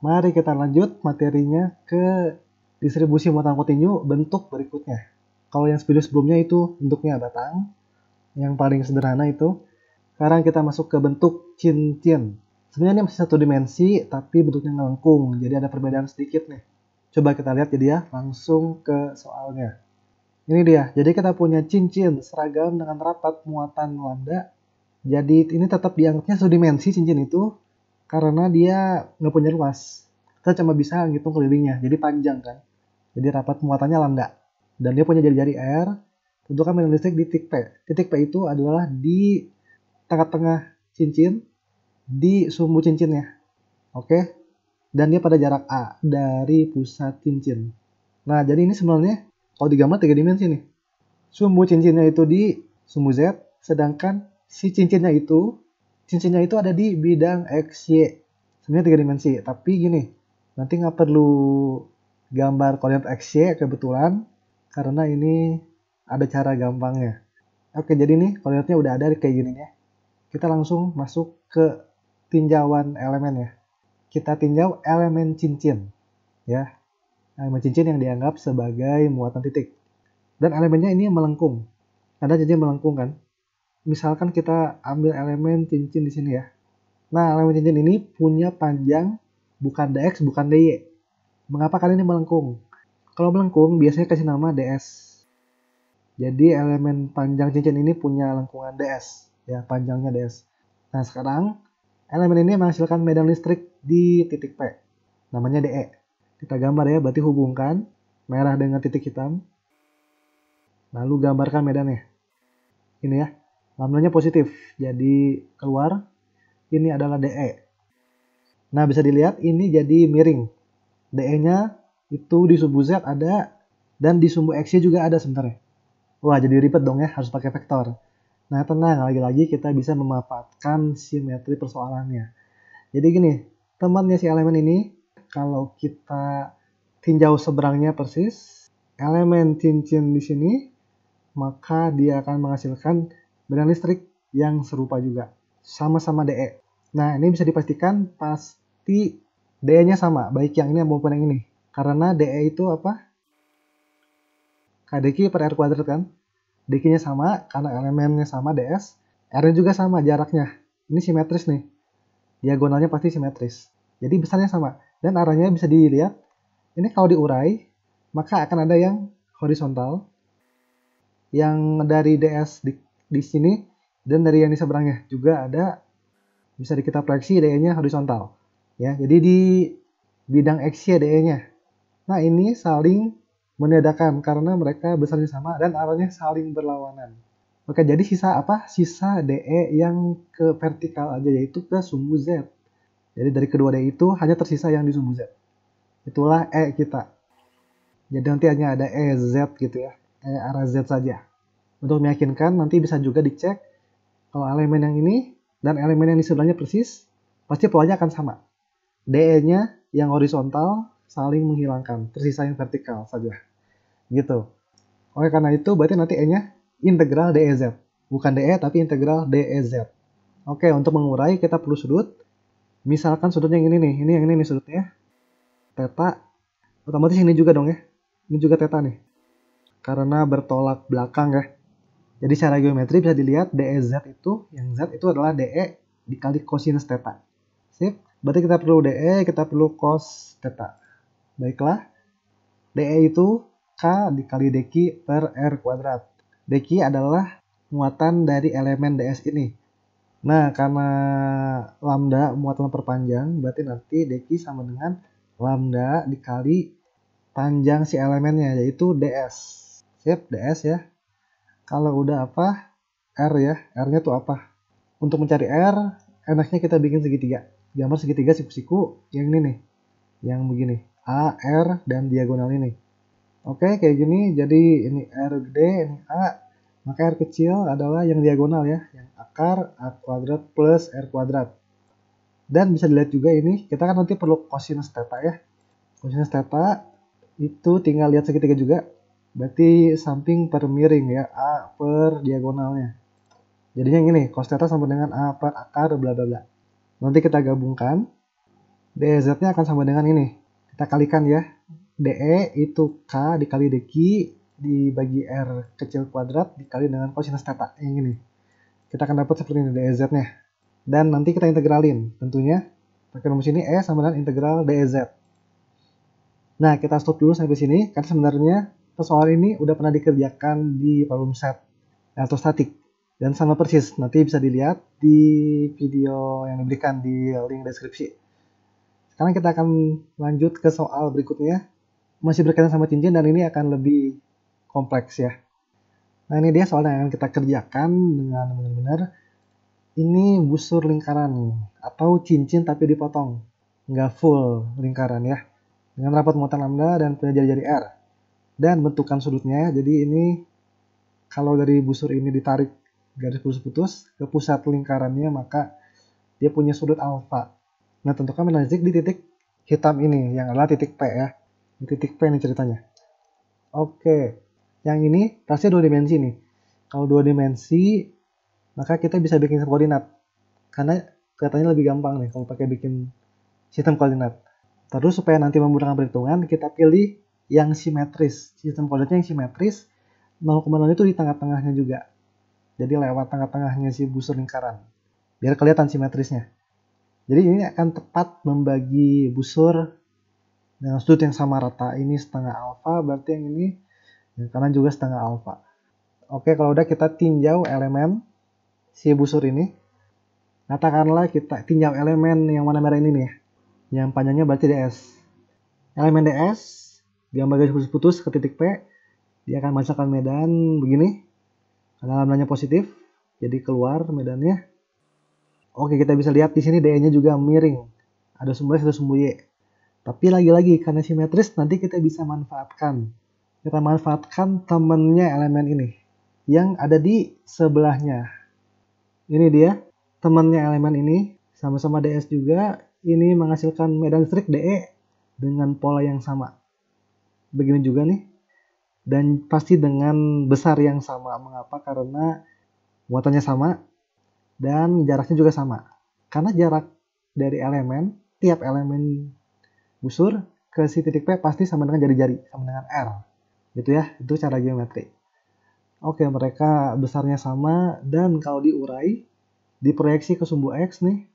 Mari kita lanjut materinya ke distribusi muatan kontinu bentuk berikutnya. Kalau yang video sebelumnya itu bentuknya batang, yang paling sederhana itu. Sekarang kita masuk ke bentuk cincin. Sebenarnya ini masih satu dimensi, tapi bentuknya melengkung, jadi ada perbedaan sedikit nih. Coba kita lihat jadi ya, langsung ke soalnya. Ini dia, jadi kita punya cincin seragam dengan rapat muatan lambda. Jadi ini tetap dianggapnya satu dimensi cincin itu, karena dia nggak punya luas. Kita cuma bisa ngitung kelilingnya, jadi panjang kan. Jadi rapat muatannya lambda. Dan dia punya jari-jari R, tentukan medan listrik di titik P. Titik P itu adalah di tengah-tengah cincin, di sumbu cincinnya. Oke? Dan dia pada jarak A dari pusat cincin. Nah, jadi ini sebenarnya kalau digambar 3 dimensi nih. Sumbu cincinnya itu di sumbu Z, sedangkan si cincinnya itu ada di bidang XY. Sebenarnya 3 dimensi, tapi gini, nanti nggak perlu gambar koordinat XY kebetulan, karena ini ada cara gampangnya. Oke, jadi nih koordinatnya udah ada kayak gini ya. Kita langsung masuk ke tinjauan elemen ya. Kita tinjau elemen cincin ya. Elemen cincin yang dianggap sebagai muatan titik. Dan elemennya ini melengkung. Ada cincin melengkung kan? Misalkan kita ambil elemen cincin di sini ya. Nah, elemen cincin ini punya panjang bukan dx, bukan dy. Mengapa kali ini melengkung? Kalau melengkung biasanya kasih nama ds. Jadi elemen panjang cincin ini punya lengkungan ds. Ya, panjangnya ds. Nah, sekarang elemen ini menghasilkan medan listrik di titik P. Namanya DE. Kita gambar ya, berarti hubungkan merah dengan titik hitam. Lalu gambarkan medannya. Ini ya, lambdanya positif. Jadi keluar, ini adalah DE. Nah, bisa dilihat ini jadi miring. DE-nya itu di sumbu Z ada, dan di sumbu X-nya juga ada sebenarnya. Wah, jadi ribet dong ya, harus pakai vektor. Nah, tenang, lagi-lagi kita bisa memanfaatkan simetri persoalannya. Jadi gini, temannya si elemen ini, kalau kita tinjau seberangnya persis, elemen cincin di sini, maka dia akan menghasilkan medan listrik yang serupa juga. Sama-sama DE. Nah, ini bisa dipastikan pasti DE-nya sama, baik yang ini maupun yang ini. Karena DE itu apa? KdQ per R kuadrat kan? DQ-nya sama, karena elemennya sama ds. R-nya juga sama jaraknya. Ini simetris nih. Diagonalnya pasti simetris. Jadi besarnya sama. Dan arahnya bisa dilihat. Ini kalau diurai, maka akan ada yang horizontal. Yang dari ds di sini. Dan dari yang di seberangnya juga ada. Bisa kita proyeksi DE-nya horizontal. Ya, jadi di bidang XY DE-nya. Nah, ini saling meniadakan karena mereka besarnya sama dan arahnya saling berlawanan. Oke, jadi sisa apa? Sisa DE yang ke vertikal aja, yaitu ke sumbu Z. Jadi dari kedua DE itu hanya tersisa yang di sumbu Z. Itulah E kita. Jadi nanti hanya ada EZ gitu ya. Arah Z saja. Untuk meyakinkan nanti bisa juga dicek kalau elemen yang ini dan elemen yang di sebelahnya persis, pasti polanya akan sama. DE-nya yang horizontal saling menghilangkan, tersisa yang vertikal saja. Gitu. Oke, karena itu berarti nanti E-nya integral DEZ. Bukan DE tapi integral DEZ. Oke, untuk mengurai kita perlu sudut. Misalkan sudutnya yang ini nih. Ini yang ini nih sudutnya. Theta. Otomatis ini juga dong ya. Ini juga theta nih. Karena bertolak belakang ya. Jadi secara geometri bisa dilihat DEZ itu, yang Z itu adalah DE dikali cosinus theta. Sip. Berarti kita perlu DE, kita perlu cos theta. Baiklah. DE itu K dikali dq per R kuadrat. Dq adalah muatan dari elemen ds ini. Nah, karena lambda muatan perpanjang, berarti nanti dq sama dengan lambda dikali panjang si elemennya, yaitu ds. Sip, ds ya. Kalau udah apa? R ya. R-nya tuh apa? Untuk mencari R, enaknya kita bikin segitiga. Gambar segitiga siku-siku yang ini nih. Yang begini. A, R, dan diagonal ini. Oke, kayak gini. Jadi ini R gede, ini A. Maka R kecil adalah yang diagonal ya. Yang akar A kuadrat plus R kuadrat. Dan bisa dilihat juga ini. Kita kan nanti perlu cosinus theta ya. Cosinus theta itu tinggal lihat segitiga juga. Berarti samping per miring ya. A per diagonalnya. Jadinya yang ini. Cos theta sama dengan A per akar bla bla bla. Nanti kita gabungkan. DEZ-nya akan sama dengan ini. Kita kalikan ya. DE itu K dikali DQ dibagi R kecil kuadrat dikali dengan kosinus theta yang ini. Kita akan dapat seperti ini DEZ-nya. Dan nanti kita integralin. Tentunya pakai rumus ini E sama dengan integral DEZ. Nah, kita stop dulu sampai sini karena sebenarnya persoalan ini udah pernah dikerjakan di problem set elektrostatik dan sama persis. Nanti bisa dilihat di video yang diberikan di link deskripsi. Sekarang kita akan lanjut ke soal berikutnya. Masih berkaitan sama cincin dan ini akan lebih kompleks ya. Nah, ini dia soal yang akan kita kerjakan dengan benar-benar ini busur lingkaran atau cincin tapi dipotong. Nggak full lingkaran ya. Dengan rapat muatan lambda dan punya jari-jari R. Dan bentukan sudutnya, jadi ini kalau dari busur ini ditarik garis putus-putus ke pusat lingkarannya, maka dia punya sudut alfa. Nah, tentukan menanjak di titik hitam ini, yang adalah titik P ya. Di titik P ini ceritanya. Oke, yang ini pasti dua dimensi nih. Kalau dua dimensi, maka kita bisa bikin sistem koordinat. Karena kelihatannya lebih gampang nih kalau pakai bikin sistem koordinat. Terus supaya nanti memudahkan perhitungan, kita pilih yang simetris. Sistem koordinatnya yang simetris, 0,0 itu di tengah-tengahnya juga. Jadi lewat tengah-tengahnya si busur lingkaran. Biar kelihatan simetrisnya. Jadi ini akan tepat membagi busur dengan sudut yang sama rata. Ini setengah alfa, berarti yang ini yang kanan juga setengah alfa. Oke, kalau udah kita tinjau elemen si busur ini. Katakanlah kita tinjau elemen yang warna merah ini nih. Yang panjangnya berarti DS. Elemen DS, gambar garis putus-putus ke titik P, dia akan menghasilkan medan begini. Karena lambdanya positif, jadi keluar medannya. Oke, kita bisa lihat di sini DE-nya juga miring. Ada sumbu X, ada sumbu Y. Tapi lagi-lagi, karena simetris, nanti kita bisa manfaatkan. Kita manfaatkan temennya elemen ini. Yang ada di sebelahnya. Ini dia, temennya elemen ini. Sama-sama DS juga. Ini menghasilkan medan listrik DE dengan pola yang sama. Begini juga nih. Dan pasti dengan besar yang sama. Mengapa? Karena muatannya sama dan jaraknya juga sama. Karena jarak dari elemen, tiap elemen busur ke si titik P pasti sama dengan jari-jari, sama dengan R. Gitu ya, itu cara geometri. Oke, mereka besarnya sama dan kalau diurai, diproyeksi ke sumbu X nih,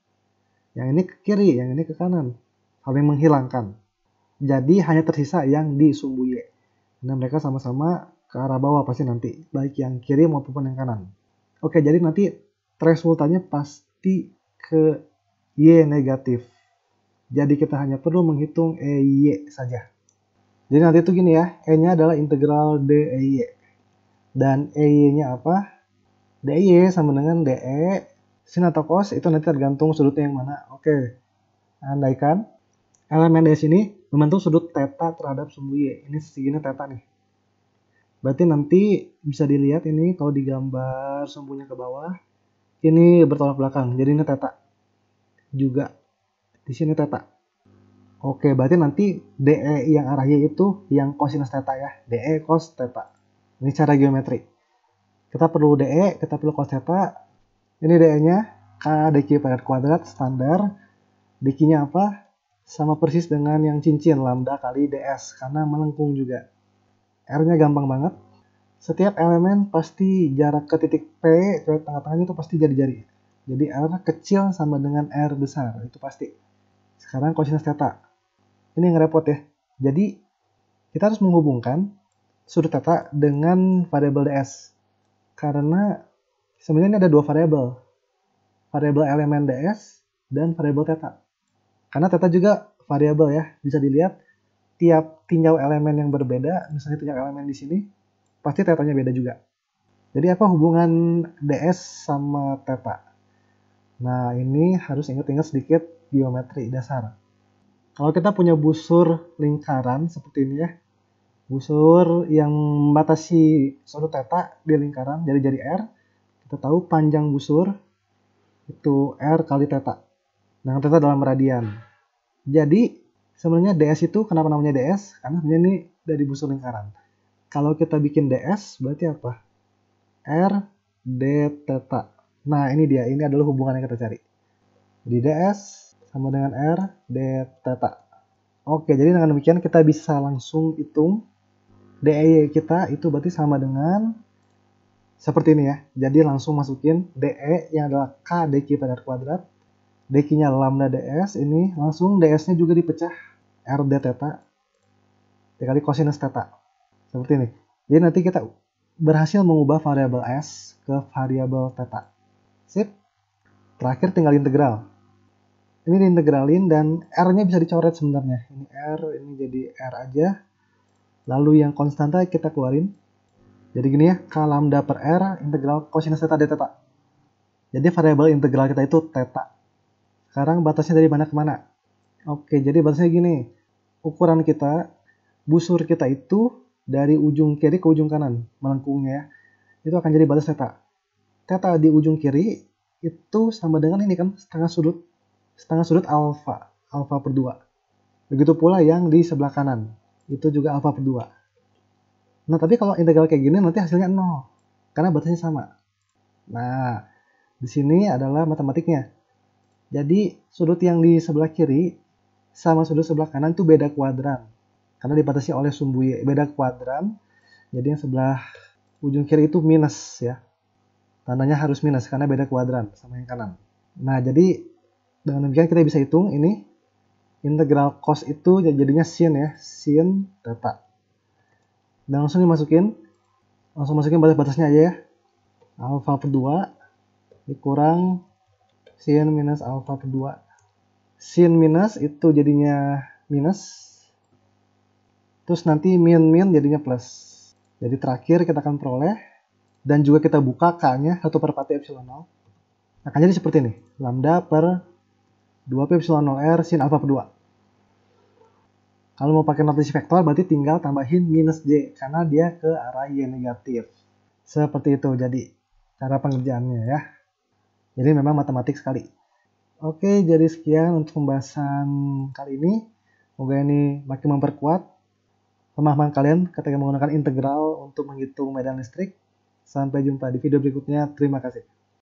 yang ini ke kiri, yang ini ke kanan. Saling menghilangkan. Jadi hanya tersisa yang di sumbu Y. Nah, mereka sama-sama ke arah bawah pasti nanti. Baik yang kiri maupun yang kanan. Oke, jadi nanti resultannya pasti ke Y negatif. Jadi kita hanya perlu menghitung EY saja. Jadi nanti itu gini ya. E-nya adalah integral DEY. Dan EY-nya apa? DEY sama dengan DE sin atau cos itu nanti tergantung sudutnya yang mana. Oke, andaikan elemen DS ini membentuk sudut theta terhadap sumbu Y. Ini segini theta nih. Berarti nanti bisa dilihat ini kalau digambar sumbunya ke bawah, ini bertolak belakang. Jadi ini theta juga. Di sini theta. Oke, berarti nanti DE yang arah Y itu yang kosinus theta ya. DE cos theta. Ini cara geometri. Kita perlu DE, kita perlu cos theta. Ini DE-nya K dq per kuadrat standar. Dq-nya apa? Sama persis dengan yang cincin lambda kali ds karena melengkung juga. R-nya gampang banget. Setiap elemen pasti jarak ke titik P ke tengah-tengahnya itu pasti jari-jari. Jadi R kecil sama dengan R besar, itu pasti. Sekarang kosinus theta. Ini yang repot ya. Jadi kita harus menghubungkan sudut theta dengan variabel ds. Karena sebenarnya ini ada dua variabel. Variabel elemen ds dan variabel theta. Karena theta juga variabel ya. Bisa dilihat tiap tinjau elemen yang berbeda, misalnya tinjau elemen di sini, pasti tetanya beda juga. Jadi apa hubungan ds sama theta? Nah, ini harus ingat-ingat sedikit geometri dasar. Kalau kita punya busur lingkaran seperti ini ya, busur yang membatasi sudut theta di lingkaran jari-jari R, kita tahu panjang busur itu R kali theta. Nah, theta dalam radian. Jadi, sebenarnya ds itu kenapa namanya ds? Karena sebenarnya ini dari busur lingkaran. Kalau kita bikin ds, berarti apa? R d theta. Nah, ini dia. Ini adalah hubungan yang kita cari. Jadi ds sama dengan R D theta. Oke, jadi dengan demikian kita bisa langsung hitung DE kita itu berarti sama dengan seperti ini ya. Jadi langsung masukin DE yang adalah K dq pada R kuadrat. dq-nya lambda ds, ini langsung ds-nya juga dipecah R d theta dikali kosinus theta. Seperti ini. Jadi nanti kita berhasil mengubah variabel S ke variabel theta. Sip. Terakhir tinggal integral. Ini diintegralin dan R-nya bisa dicoret sebenarnya. Ini R, ini jadi R aja. Lalu yang konstanta kita keluarin. Jadi gini ya, K lambda per R integral kosinus theta d theta. Jadi variabel integral kita itu theta. Sekarang batasnya dari mana ke mana? Oke, jadi batasnya gini. Ukuran kita, busur kita itu dari ujung kiri ke ujung kanan, melengkungnya ya. Itu akan jadi batas theta. Theta di ujung kiri itu sama dengan ini kan, setengah sudut alfa per 2. Begitu pula yang di sebelah kanan, itu juga alfa per 2. Nah, tapi kalau integral kayak gini nanti hasilnya 0, karena batasnya sama. Nah, di sini adalah matematiknya. Jadi, sudut yang di sebelah kiri sama sudut sebelah kanan itu beda kuadran. Karena dibatasi oleh sumbu Y, beda kuadran. Jadi yang sebelah ujung kiri itu minus ya. Tandanya harus minus karena beda kuadran sama yang kanan. Nah, jadi dengan demikian kita bisa hitung ini integral cos itu jadinya sin ya, sin theta. Dan langsung dimasukin, batas-batasnya aja ya. Alfa per 2 dikurang sin minus alfa per 2. Sin minus itu jadinya minus. Terus nanti min jadinya plus. Jadi terakhir kita akan peroleh, dan juga kita buka K-nya 1/4 epsilon 0. Akan jadi seperti ini. Lambda per 2P epsilon 0R sin alfa per 2. Kalau mau pakai notasi vektor berarti tinggal tambahin minus J karena dia ke arah Y negatif. Seperti itu jadi cara pengerjaannya ya. Jadi memang matematik sekali. Oke, jadi sekian untuk pembahasan kali ini. Semoga ini makin memperkuat pemahaman kalian ketika menggunakan integral untuk menghitung medan listrik. Sampai jumpa di video berikutnya. Terima kasih.